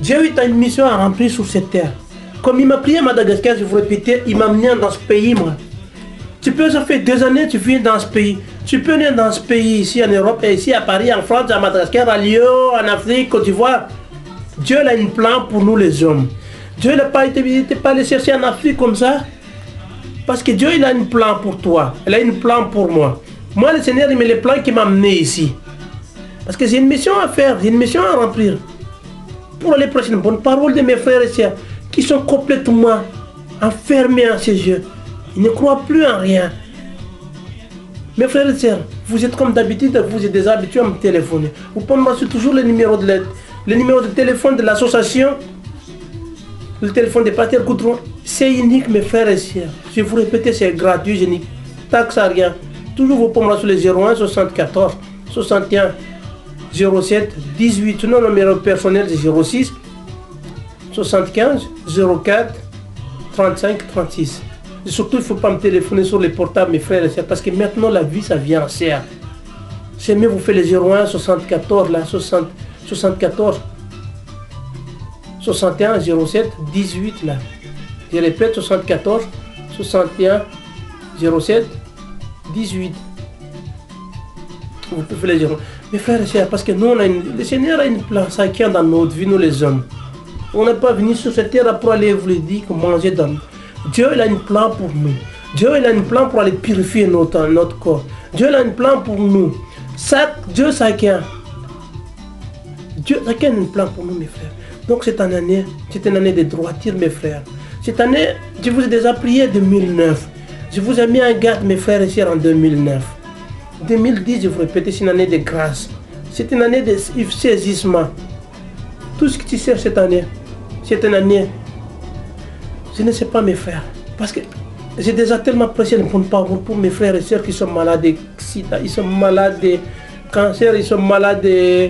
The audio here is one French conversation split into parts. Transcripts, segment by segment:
Dieu a une mission à remplir sur cette terre. Comme il m'a pris à Madagascar, je vous répétais, il m'a amené dans ce pays, moi. Tu peux, ça fait 2 années, tu viens dans ce pays. Tu peux venir dans ce pays, ici en Europe, et ici à Paris, en France, à Madagascar, à Lyon, en Afrique, Côte d'Ivoire. Dieu a un plan pour nous les hommes. Dieu n'a pas été pas allé chercher en Afrique comme ça. Parce que Dieu, il a un plan pour toi. Il a un plan pour moi. Moi, le Seigneur, il met les plans qui m'a amené ici. Parce que j'ai une mission à faire, j'ai une mission à remplir. Pour les prochaines bonnes paroles de mes frères et sœurs qui sont complètement enfermés en ces yeux. Ils ne croient plus en rien. Mes frères et sœurs, vous êtes comme d'habitude, vous êtes des habitués à me téléphoner. Vous pouvez me passer toujours le numéro de téléphone de l'association, le téléphone de Pater Goudron. C'est unique, mes frères et sœurs. Je vous répète, c'est gratuit, je n'y taxe à rien. Toujours vous pouvez me passer le 01 74 61 07 18. Sinon, le numéro personnel c'est 06 75 04 35 36. Et surtout, il ne faut pas me téléphoner sur les portables, mes frères et sœurs, parce que maintenant, la vie, ça vient en serre. C'est mieux, vous faites les 01 74, là, 74 61 07 18, là. Je répète, 74 61 07 18. Vous pouvez faire les 01. Mes frères et sœurs, parce que nous, le Seigneur a une place chacun dans notre vie, nous les hommes. On n'est pas venu sur cette terre pour aller vous le dire, manger dans nous. Dieu il a un plan pour nous. Dieu il a un plan pour aller purifier notre corps. Dieu il a un plan pour nous. Dieu chacun. Dieu chacun a un plan pour nous, mes frères. Donc cette année, c'est une année de droiture, mes frères. Cette année, je vous ai déjà prié 2009. Je vous ai mis en garde, mes frères et sœurs, en 2009. 2010, je vous répète, c'est une année de grâce. C'est une année de saisissement. Tout ce que tu cherches cette année, c'est une année. Je ne sais pas, mes frères, parce que j'ai déjà tellement pressé de bonnes paroles pour mes frères et sœurs qui sont malades de sida, ils sont malades de cancer, ils sont malades de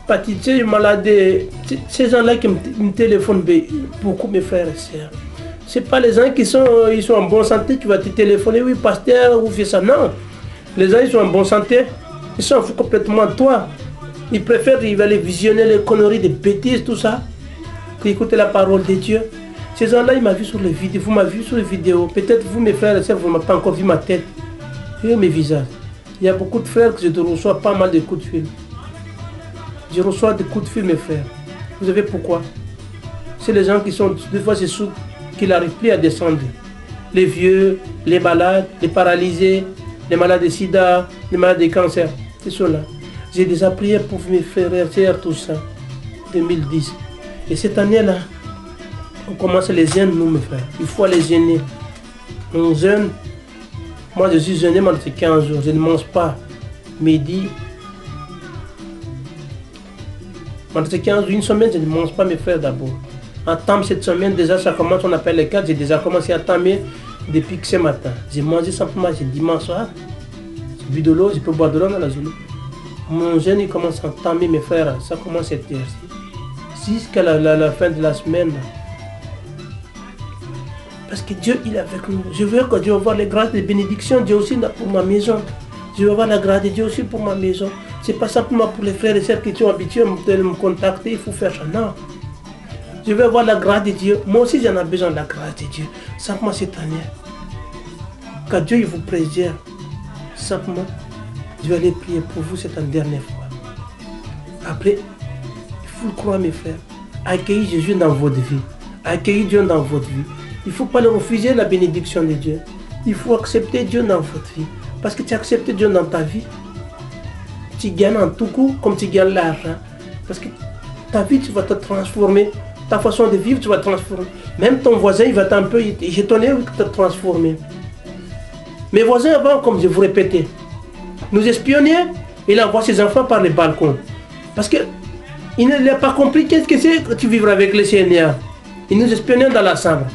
hépatite, ils sont malades de... Ces gens-là qui me téléphonent beaucoup, mes frères et sœurs. Ce n'est pas les gens qui sont, ils sont en bonne santé qui vont te téléphoner, oui, pasteur, ou fais ça. Non, les gens, ils sont en bonne santé, ils s'en foutent complètement de toi. Ils préfèrent, ils veulent aller visionner les conneries, des bêtises, tout ça, qu'écouter la parole de Dieu. Ces gens-là, ils m'ont vu sur les vidéos, vous m'avez vu sur les vidéos. Peut-être vous, mes frères et sœurs, vous n'avez pas encore vu ma tête et mes visages. Il y a beaucoup de frères que je reçois pas mal de coups de fil. Je reçois des coups de fil, mes frères. Vous savez pourquoi? C'est les gens qui sont, des fois, c'est sous, qui n'arrivent plus à descendre. Les vieux, les malades, les paralysés, les malades de sida, les malades de cancer. C'est cela. J'ai déjà prié pour mes frères et sœurs, tout ça. 2010. Et cette année-là, on commence les jeûnes, nous, mes frères. Il faut les jeûner. On jeûne. Moi, je suis jeûné pendant 15 jours. Je ne mange pas midi. Pendant 15 jours, une semaine, je ne mange pas, mes frères, d'abord. En temps, cette semaine, déjà, ça commence, on appelle les 4. J'ai déjà commencé à tamer depuis ce matin. J'ai mangé simplement, j'ai dimanche soir. J'ai bu de l'eau, je peux boire de l'eau dans la journée. Mon jeûne, il commence à tamer, mes frères. Ça commence à être jusqu'à la fin de la semaine. Parce que Dieu, il est avec nous. Je veux que Dieu voit les grâces, les bénédictions. Dieu aussi pour ma maison. Je veux voir la grâce de Dieu aussi pour ma maison. Ce n'est pas simplement pour les frères et sœurs qui sont habitués de me contacter. Il faut faire ça. Non. Je veux voir la grâce de Dieu. Moi aussi, j'en ai besoin de la grâce de Dieu. Simplement cette année. Que Dieu il vous préserve. Simplement, je vais aller prier pour vous cette dernière fois. Après, il faut le croire, mes frères. Accueillez Jésus dans votre vie. Accueillez Dieu dans votre vie. Il ne faut pas le refuser, la bénédiction de Dieu. Il faut accepter Dieu dans votre vie. Parce que tu acceptes Dieu dans ta vie. Tu gagnes en tout coup comme tu gagnes l'argent. Parce que ta vie, tu vas te transformer. Ta façon de vivre, tu vas te transformer. Même ton voisin, il va un peu étonner de te transformer. Mes voisins avant, comme je vous répétais, nous espionnaient, il envoie ses enfants par les balcons. Parce qu'il n'a pas compris qu'est-ce que c'est que tu vivras avec le Seigneur. Il nous espionnait dans la chambre.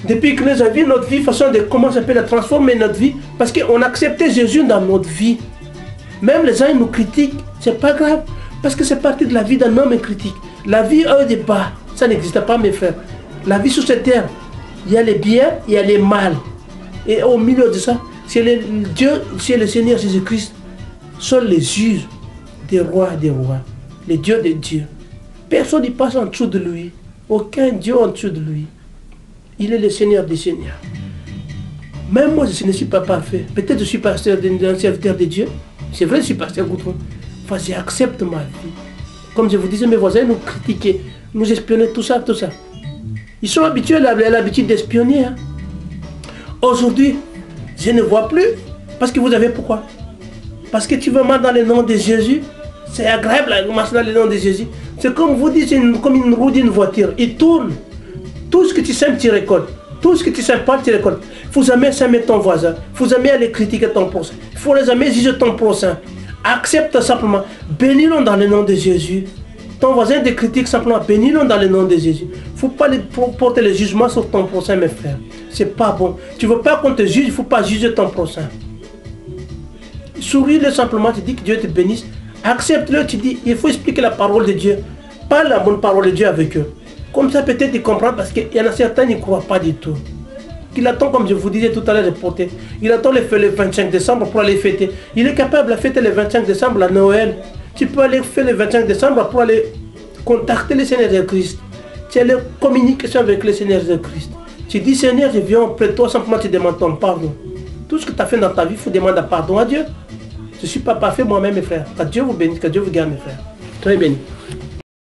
Depuis que nous avons vu notre vie, façon de comment ça peut la transformer notre vie, parce qu'on acceptait Jésus dans notre vie. Même les gens ils nous critiquent, c'est pas grave, parce que c'est partie de la vie d'un homme critique. La vie au départ, ça n'existe pas, mes frères. La vie sur cette terre, il y a les biens, il y a les mal. Et au milieu de ça, c'est Dieu, c'est le Seigneur Jésus-Christ, sont les juges des rois et des rois, les dieux de Dieu. Personne ne passe en dessous de lui. Aucun Dieu en dessous de lui. Il est le Seigneur des Seigneurs. Même moi, je ne suis pas parfait. Peut-être je suis pasteur d'un serviteur de Dieu. C'est vrai, je suis pasteur Goutron. Enfin, j'accepte ma vie. Comme je vous disais, mes voisins nous critiquaient, nous espionnaient, tout ça, tout ça. Ils sont habitués à l'habitude d'espionner. Hein. Aujourd'hui, je ne vois plus. Parce que vous avez pourquoi? Parce que tu veux marcher dans le nom de Jésus. C'est agréable de marcher dans le nom de Jésus. C'est comme vous dites, comme une roue d'une voiture. Il tourne. Tout ce que tu sèmes, tu récoltes. Tout ce que tu ne sèmes pas, tu récoltes. Il faut jamais s'aimer ton voisin. Il faut jamais aller critiquer ton prochain. Il faut jamais juger ton prochain. Accepte simplement. Bénis-le dans le nom de Jésus. Ton voisin te critique simplement. Bénis-le dans le nom de Jésus. Il ne faut pas porter le jugement sur ton prochain, mes frères. C'est pas bon. Tu ne veux pas qu'on te juge, il ne faut pas juger ton prochain. Souris-le simplement, tu dis que Dieu te bénisse. Accepte-le, tu dis, il faut expliquer la parole de Dieu. Parle la bonne parole de Dieu avec eux. Comme ça, peut-être ils comprennent parce qu'il y en a certains qui ne croient pas du tout. Il attend, comme je vous disais tout à l'heure, de porter. Il attend le 25 décembre pour aller fêter. Il est capable de fêter le 25 décembre à Noël. Tu peux aller faire le 25 décembre pour aller contacter le Seigneur de Christ. Tu as la communication avec le Seigneur de Christ. Tu dis, Seigneur, je viens auprès de toi, simplement tu demandes ton pardon. Tout ce que tu as fait dans ta vie, il faut demander pardon à Dieu. Je ne suis pas parfait moi-même, mes frères. Que Dieu vous bénisse, que Dieu vous garde, mes frères. Très béni.